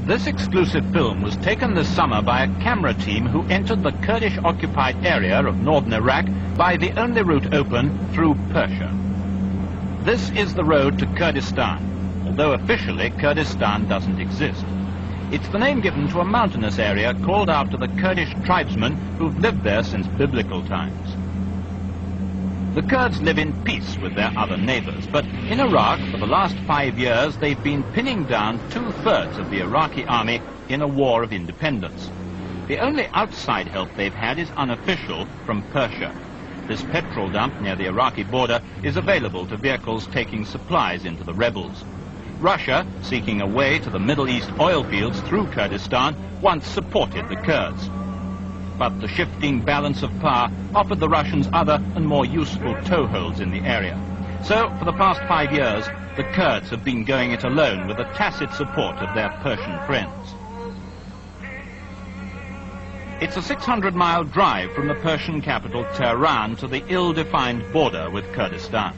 This exclusive film was taken this summer by a camera team who entered the Kurdish-occupied area of northern Iraq by the only route open through Persia. This is the road to Kurdistan, although officially Kurdistan doesn't exist. It's the name given to a mountainous area called after the Kurdish tribesmen who've lived there since biblical times. The Kurds live in peace with their other neighbors, but in Iraq, for the last 5 years, they've been pinning down 2/3 of the Iraqi army in a war of independence. The only outside help they've had is unofficial from Persia. This petrol dump near the Iraqi border is available to vehicles taking supplies into the rebels. Russia, seeking a way to the Middle East oil fields through Kurdistan, once supported the Kurds. But the shifting balance of power offered the Russians other and more useful toeholds in the area. So, for the past 5 years, the Kurds have been going it alone with the tacit support of their Persian friends. It's a 600-mile drive from the Persian capital Tehran to the ill-defined border with Kurdistan.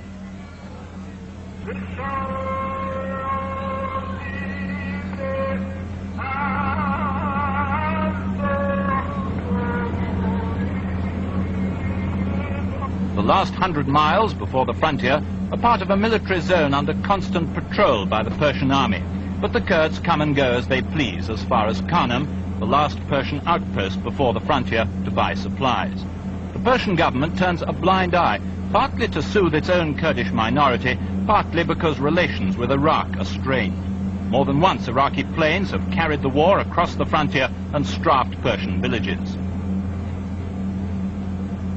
The last 100 miles before the frontier are part of a military zone under constant patrol by the Persian army. But the Kurds come and go as they please as far as Karnam, the last Persian outpost before the frontier, to buy supplies. The Persian government turns a blind eye, partly to soothe its own Kurdish minority, partly because relations with Iraq are strained. More than once Iraqi planes have carried the war across the frontier and strafed Persian villages.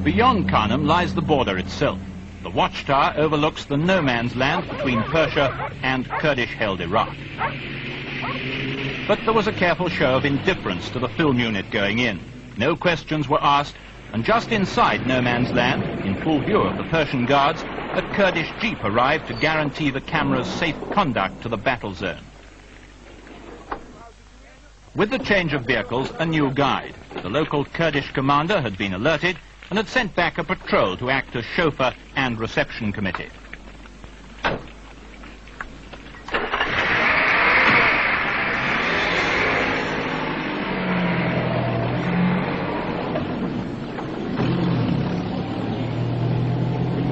Beyond Karnam lies the border itself. The watchtower overlooks the no-man's land between Persia and Kurdish-held Iraq. But there was a careful show of indifference to the film unit going in. No questions were asked, and just inside no-man's land, in full view of the Persian guards, a Kurdish jeep arrived to guarantee the camera's safe conduct to the battle zone. With the change of vehicles, a new guide. The local Kurdish commander had been alerted and had sent back a patrol to act as chauffeur and reception committee.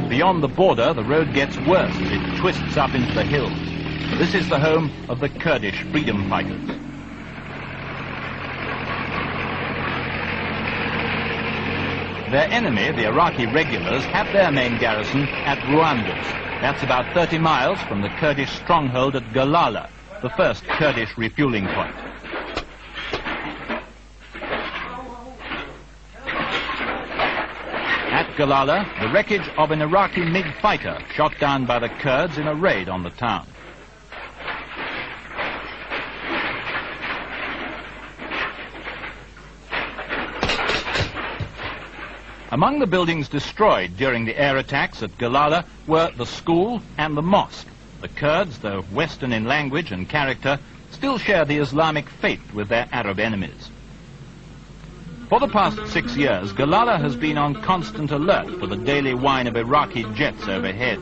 Beyond the border, the road gets worse as it twists up into the hills. This is the home of the Kurdish freedom fighters. Their enemy, the Iraqi regulars, have their main garrison at Ruandus. That's about 30 miles from the Kurdish stronghold at Galala, the first Kurdish refueling point. At Galala, the wreckage of an Iraqi MiG fighter shot down by the Kurds in a raid on the town. Among the buildings destroyed during the air attacks at Galala were the school and the mosque. The Kurds, though Western in language and character, still share the Islamic faith with their Arab enemies. For the past 6 years, Galala has been on constant alert for the daily whine of Iraqi jets overhead.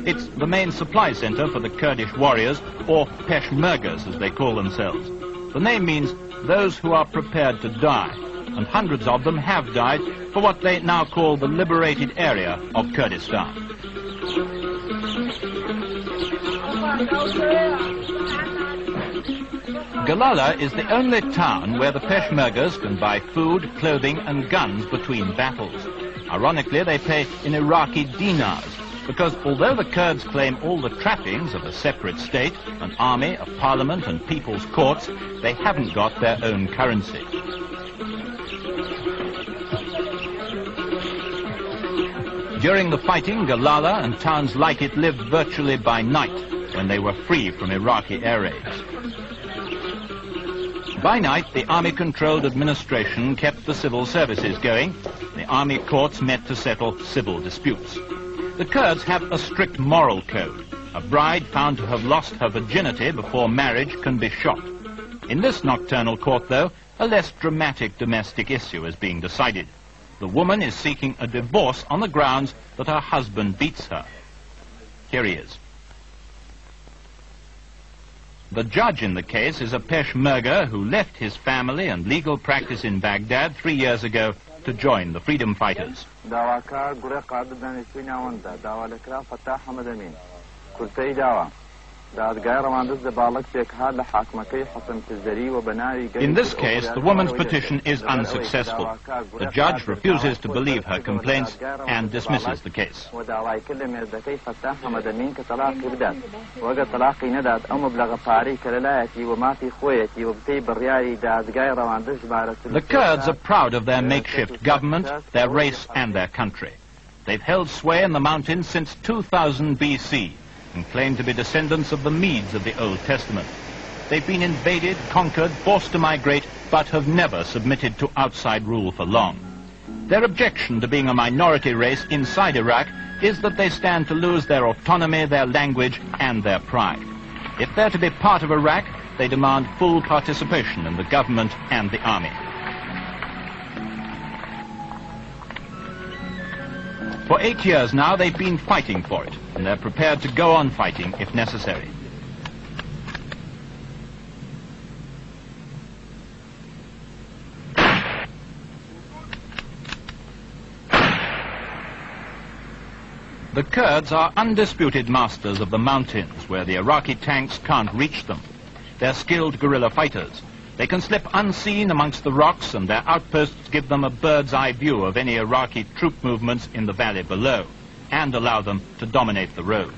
It's the main supply center for the Kurdish warriors, or Peshmergas as they call themselves. The name means those who are prepared to die, and hundreds of them have died for what they now call the liberated area of Kurdistan. Galala is the only town where the Peshmergas can buy food, clothing and guns between battles. Ironically, they pay in Iraqi dinars, because although the Kurds claim all the trappings of a separate state, an army, a parliament and people's courts, they haven't got their own currency. During the fighting, Galala and towns like it lived virtually by night, when they were free from Iraqi air raids. By night, the army-controlled administration kept the civil services going. The army courts met to settle civil disputes. The Kurds have a strict moral code. A bride found to have lost her virginity before marriage can be shot. In this nocturnal court, though, a less dramatic domestic issue is being decided. The woman is seeking a divorce on the grounds that her husband beats her. Here he is. The judge in the case is a Peshmerga who left his family and legal practice in Baghdad 3 years ago to join the freedom fighters. In this case, the woman's petition is unsuccessful. The judge refuses to believe her complaints and dismisses the case. The Kurds are proud of their makeshift government, their race and their country. They've held sway in the mountains since 2000 BC. And claim to be descendants of the Medes of the Old Testament. They've been invaded, conquered, forced to migrate, but have never submitted to outside rule for long. Their objection to being a minority race inside Iraq is that they stand to lose their autonomy, their language, and their pride. If they're to be part of Iraq, they demand full participation in the government and the army. For 8 years now, they've been fighting for it, and they're prepared to go on fighting if necessary. The Kurds are undisputed masters of the mountains, where the Iraqi tanks can't reach them. They're skilled guerrilla fighters. They can slip unseen amongst the rocks, and their outposts give them a bird's-eye view of any Iraqi troop movements in the valley below, and allow them to dominate the road.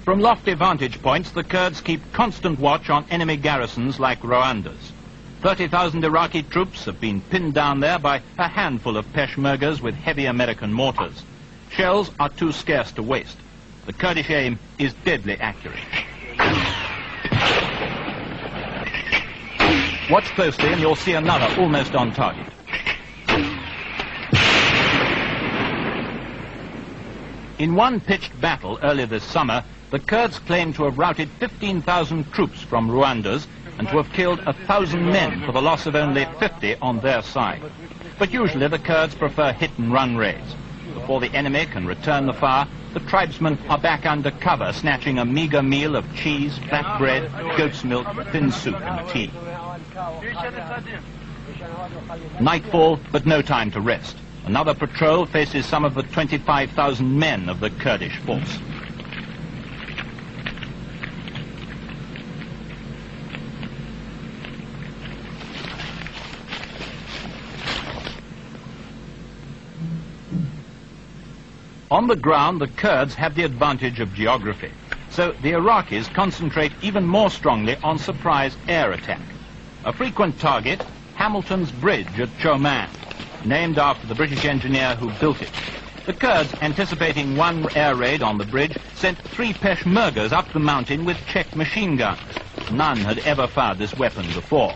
From lofty vantage points, the Kurds keep constant watch on enemy garrisons like Rwanda's. 30,000 Iraqi troops have been pinned down there by a handful of Peshmergas with heavy American mortars. Shells are too scarce to waste. The Kurdish aim is deadly accurate. Watch closely and you'll see another almost on target. In one pitched battle earlier this summer, the Kurds claimed to have routed 15,000 troops from Rwanda's and to have killed 1,000 men for the loss of only 50 on their side. But usually the Kurds prefer hit-and-run raids. Before the enemy can return the fire, the tribesmen are back under cover, snatching a meager meal of cheese, fat bread, goat's milk, thin soup and tea. Nightfall, but no time to rest. Another patrol faces some of the 25,000 men of the Kurdish force. On the ground, the Kurds have the advantage of geography, so the Iraqis concentrate even more strongly on surprise air attack. A frequent target, Hamilton's Bridge at Choman, named after the British engineer who built it. The Kurds, anticipating one air raid on the bridge, sent 3 Peshmergas up the mountain with checked machine guns. None had ever fired this weapon before.